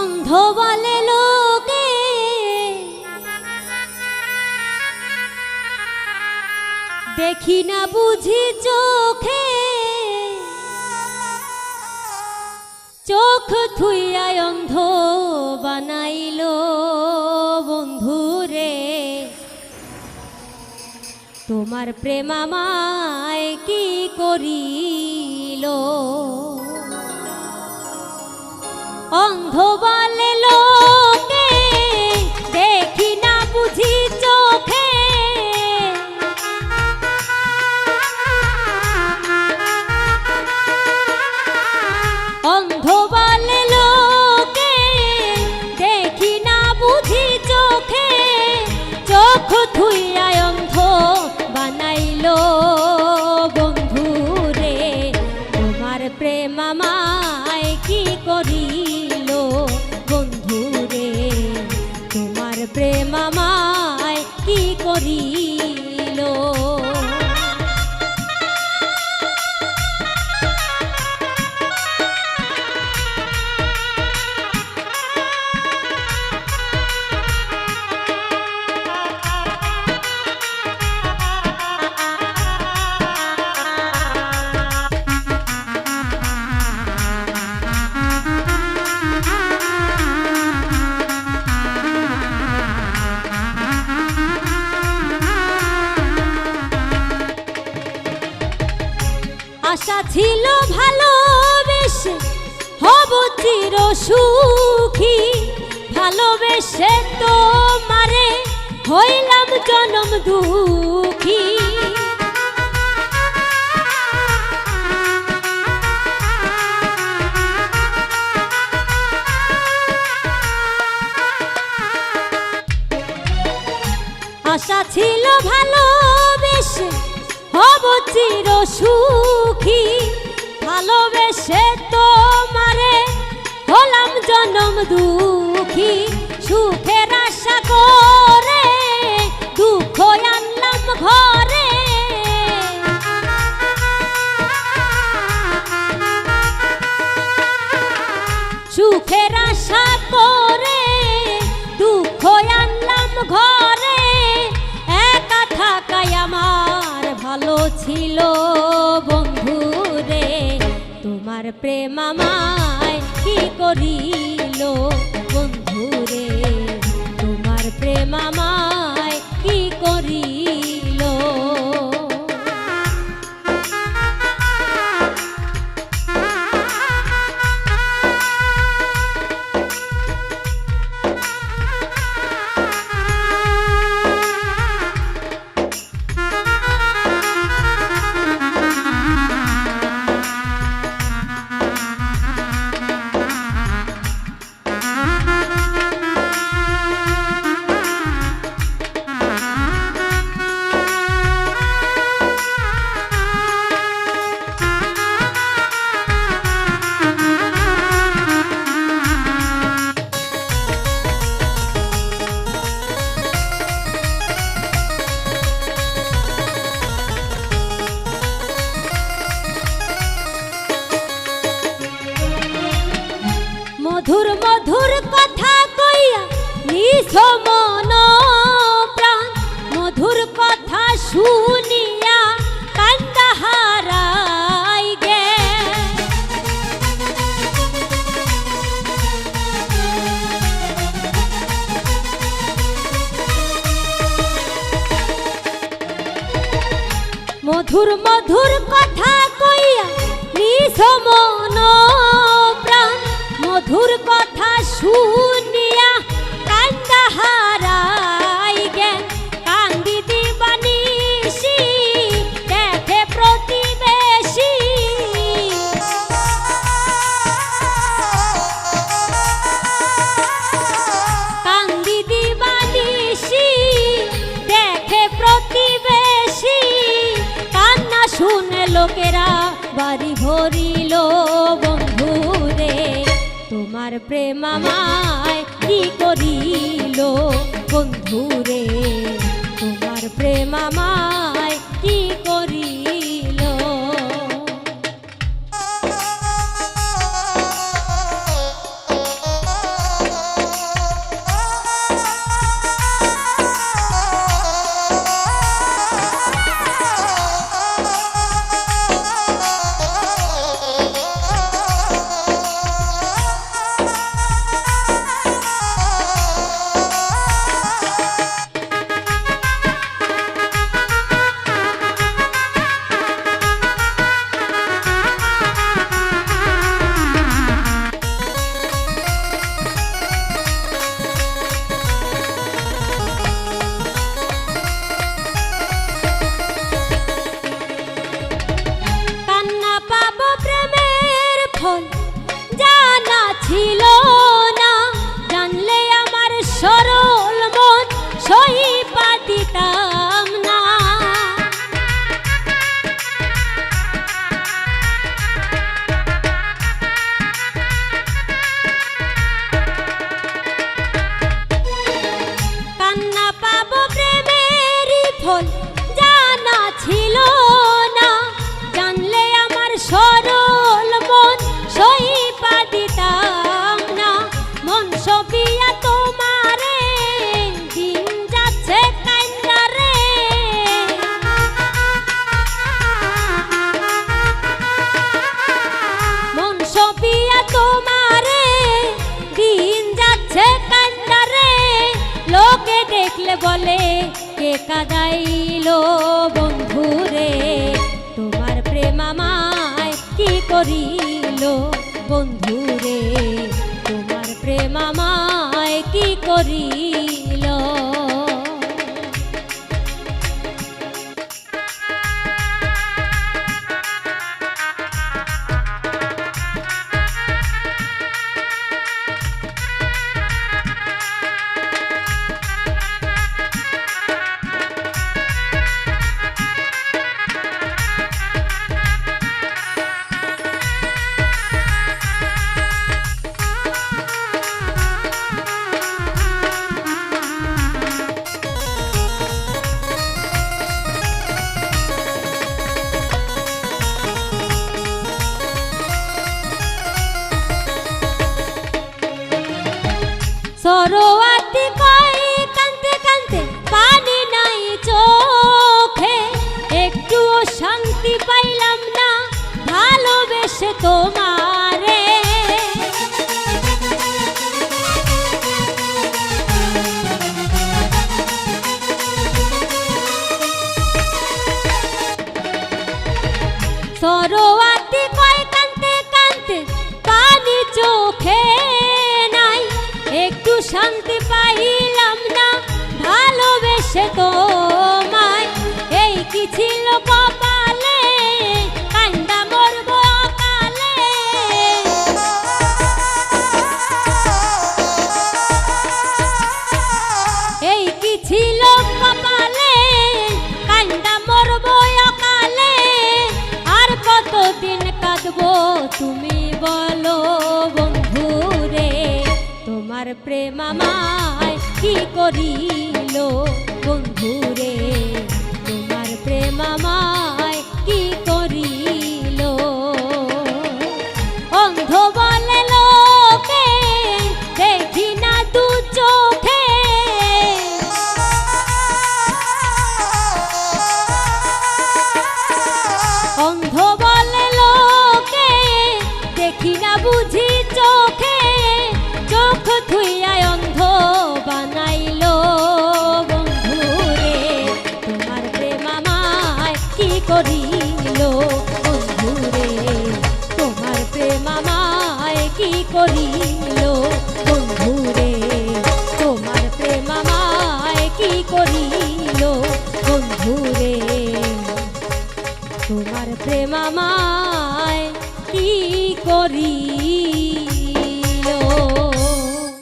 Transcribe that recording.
অন্ধ বলে লোকে দেখি না বুঝি চোখে, চোখ থুইয়া অন্ধ বানাইল বন্ধুরে। তোমার প্রেম আমায় কি করিল। অন্ধ বলে লোকে দেখি না বুঝি চোখে, অন্ধ বলে লোকে দেখি না বুঝি চোখে, চোখ থুইয়া অন্ধ বানাইল বন্ধুরে। তোমার প্রেম আমায় কি করিল বন্ধুরে, তোমার প্রেম আমায় কি করিল। আশা ছিল ভালোবেসে হব চির সুখী, ভালোবেসে তোমারে হইলাম জনম দুঃখী। আশা ছিল ভালোবেসে হব চির সুখী, ভালোবেসে তোমারে হলাম জনম দুঃখী। সুখের আশা করে দুঃখ আনলাম ঘরে, সুখের আশা করে দুঃখ আনলাম ঘরে। একা থাকাই আমার ভালো ছিল বন্ধুরে, তোমার প্রেম আমায় কি করিল বন্ধুরে, তোমার প্রেম আমায় কি করিল। মধুর মধুর কথা কইয়া নিছ মন প্রাণ, মধুর কথা শুনিয়া কান্দা হারাই গে। মধুর মধুর কথা কইয়া নিছ মন প্রাণ, মধুর কথা শুনিয়া কান্দা হারাই জ্ঞান। কান্দি দিবানিশি দেখে প্রতিবেশী, কান্দি দিবানিশি দেখে প্রতিবেশী। কান্না শুনে লোকেরা বাড়ি ভরিল বন্ধুরে, তোমার প্রেম আমায় কি করিল বন্ধুরে, তোমার প্রেম আমায় কি করিল। কাদাইলো বন্ধুরে, তোমার প্রেম আমায় কি করিল বন্ধুরে, তোমার প্রেম আমায় কি করিল। সরোয়াতি কই কানতে কানতে পানি নাই চোখে, একটুও শান্তি পাইলাম না ভালোবেসে তোমারে। সরোয়াতি কই কানতে কানতে পানি চোখে নাই, একটু শান্তি পাইলাম না ভালোবেসে তোমায়। এই কি ছিল কপালে কান্দা মরব অকালে, এই কি ছিল কপালে কান্দা মরব অকালে। আর কতদিন কাঁদবো তুমি বলো বন্ধুরে, তোমার প্রেম আমায় কি করিল বন্ধুরে, তোমার প্রেম আমায় কি করিল। অন্ধ বলে লোকে দেখি না দু চোখে, অন্ধ বলে লোকে দেখি না বুঝি চোখে, চোখ থুইয়ায় অন্ধ বানাইলো বন্ধুরে, তোমার প্রেম আমায় কি করিল বন্ধুরে, তোমার প্রেম আমায় কি করিল বন্ধুরে, তোমার প্রেম আমায় কি করিল বন্ধুরে, তোমার প্রেম আমায় কি করিল।